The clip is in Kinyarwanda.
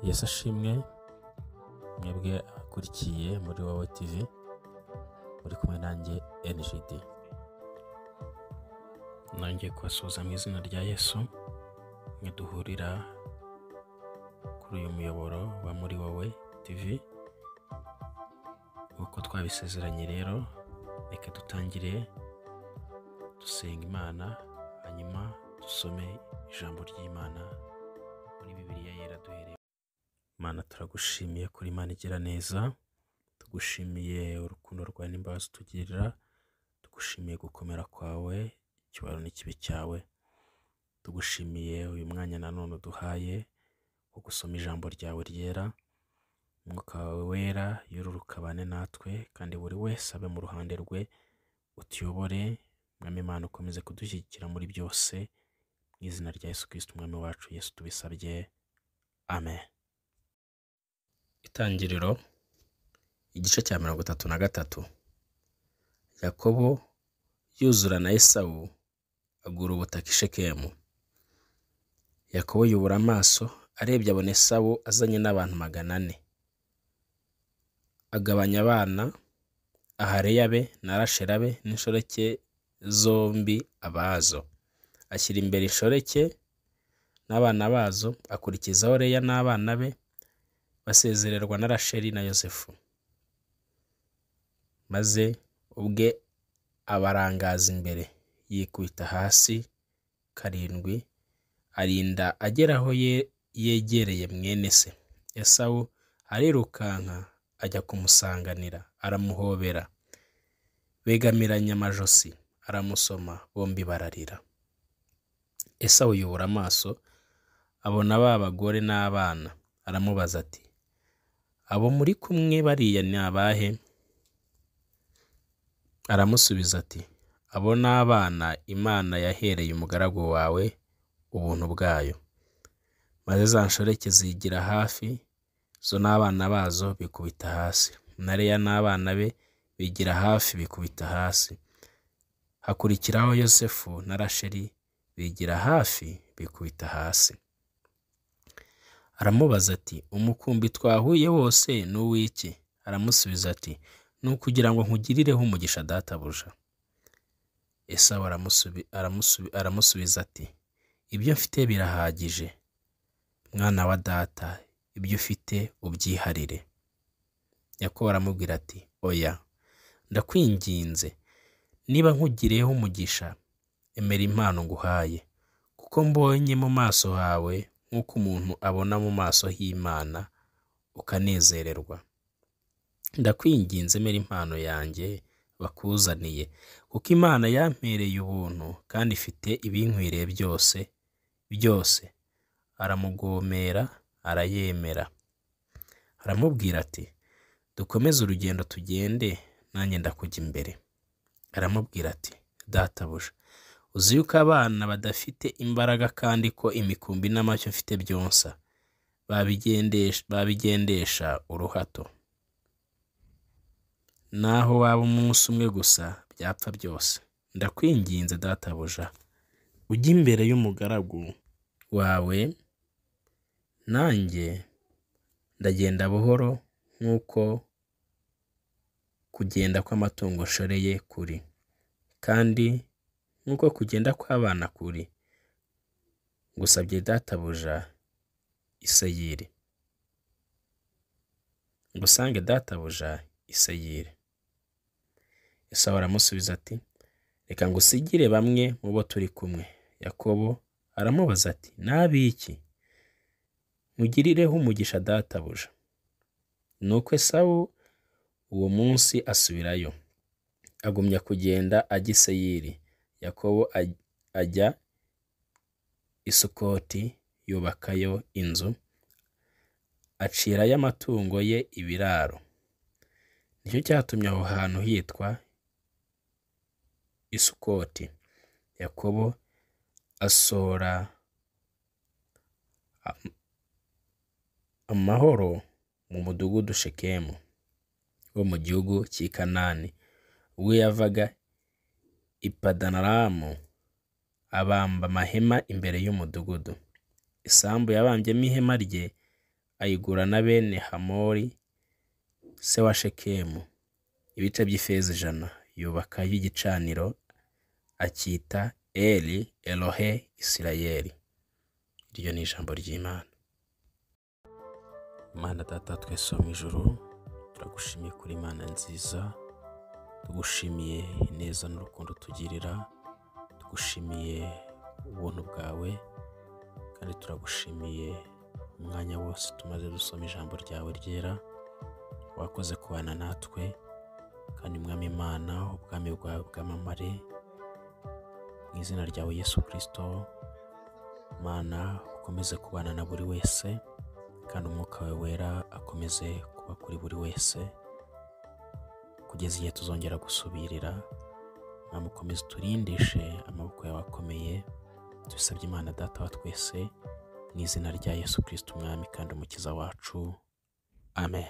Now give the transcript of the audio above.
Yesu ashimwe mwebwe abakurikiye muri wowe TV muri kumwe nanjye NGD. Nanjye kubasuhuza mu izina rya Yesu duhurira kuri uyu muyoboro wa muri wowe TV. Uko twabisezeranye rero, reka dutangire dusenga Imana, hanyuma dusome ijambo ry'Imana muri Bibiliya yera duhereye. Mana, turagushimiye kuri Imana igira neza, tugushimiye urukundo rwawe n'imbabazi utugirira, tugushimiye gukomera kwawe, icyubahiro n'ikibi cyawe. Tugushimiye uyu mwanya nanone uduhaye wo gusoma ijambo ryawe ryera. Umwuka wawe wera yururuka bane natwe, kandi buri wese abe mu ruhande rwe, utuyobore. Mwami Imana, ukomeze kudushyigikira muri byose, mu izina rya Yesu Kristo umwami wacu. Yesu tubisabye, amen. Itangiriro igice cya 33. Yakobo yuzura na Esawu agura ubutaka i Shekemu. Yakobo yubura amaso, arebye abona Esawu azanye n'abantu 400. Agabanya abana, Ahareya be na Rashela be n'inshoreke zombi abazo. Ashyira imbere inshoreke n'abana bazo, akurikizaho Leya n'abana be, basezererwa na Rasheli na Yosefu. Maze ubwe abarangaza imbere, yikubita hasi 7, arinda agera aho yegereye mwene se. Esawu arirukanka ajya kumusanganira, aramuhobera, begamiranya amajosi, aramusoma, bombi bararira. Esawu yubura amaso, abona ba bagore n'abana, aramubaza ati, abo muri kumwe bariya ni abahe? Aramusubiza ati, abo n'abana Imana yahereye umugaragu wawe ubuntu bwayo. Maze za nshoreke zigira hafi, zo n'abana bazo bikubita hasi, na Leya n'abana be bigira hafi bikubita hasi. Hakurikiraho Yosefu na Rasheli bigira hafi bikubita hasi. Aramubaza ati, umukumbi twahuye wose ni uw'iki? Aramusubiza ati, ni ukugira ngo nkugirireho umugisha databuja. Esawu aramusubiza ati, ibyo mfite birahagije, mwana wa data, ibyo ufite ubyiharire. Yakobo aramubwira ati, oya, ndakwinginze, niba nkugiriyeho umugisha, emera impano nguhaye, kuko mbonye mu maso hawe nk'uko umuntu abona mu maso h'Imana, ukanezererwa. Ndakwinginze, emera impano yanjye bakuzaniye, kuko Imana yampereye ubuntu kandi ifite ibinkwiriye byose. Aramugomera, arayemera. Aramubwira ati, dukomeze urugendo tugende, nanjye ndakujya imbere. Aramubwira ati, databuja, uzi yuko abana badafite imbaraga, kandi ko imikumbi n'amashyo mfite byonsa, babigendesha uruhato. Naho waba umunsi umwe gusa, byapfa byose. Ndakwinginze databuja, ujye imbere y'umugaragu wawe, nanjye ndagenda buhoro nk'uko kugenda kw'amatungo nshoreye kuri, kandi nk'uko kugenda kw'abana kuri. Ngusabye databuja i Seyiri. Ngusange databuja i Seyiri. Esawu aramusubiza ati, reka ngusigire bamwe mu bo turi kumwe. Yakobo aramubaza ati, n'abiki? Mugirireho umugisha databuja. Nuko Esawu uwo munsi asubirayo, agumya kugenda ajya i Seyiri. Yakobo ajya i Sukoti, yubakayo inzu, acirayo amatungo ye ibiraro. Nicyo cyatumye aho hantu hitwa i Sukoti. Yakobo asora amahoro mu mudugudu Shekemu wo mu gihugu cy'i Kanani. Ubwo yavaga i Padanaramu, abamba amahema imbere y'umudugudu. Isambu yabambyemo ihema rye ayigura na bene Hamori se wa Shekemu ibice by'ifeza 100, yubakayo igicaniro acyita Eli Elohe Isirayeli. Iryo ni ijambo ry'Imana. Mana Data twese wo mu ijuru, turagushimiye kuri Imana nziza, tugushimiye ineza n'urukundo tugirira, tugushimiye ubuntu bwawe, kandi turagushimiye umwanya wose tumaze dusoma ijambo ryawe ryera. Wakoze kubana natwe, kandi Mwami Imana, ubwami bwawe bwamamare mu izina ryawe Yesu Kristo. Mana, ukomeze kubana na buri wese, kandi umwuka wawe wera akomeze kuba kuri buri wese kugeza igihe tuzongera gusubirira. Mwami, ukomeze turindishe amaboko yawe akomeye, tubisabye Imana Data wa twese, mu izina rya Yesu Kristo umwami kandi umukiza wacu. Amen.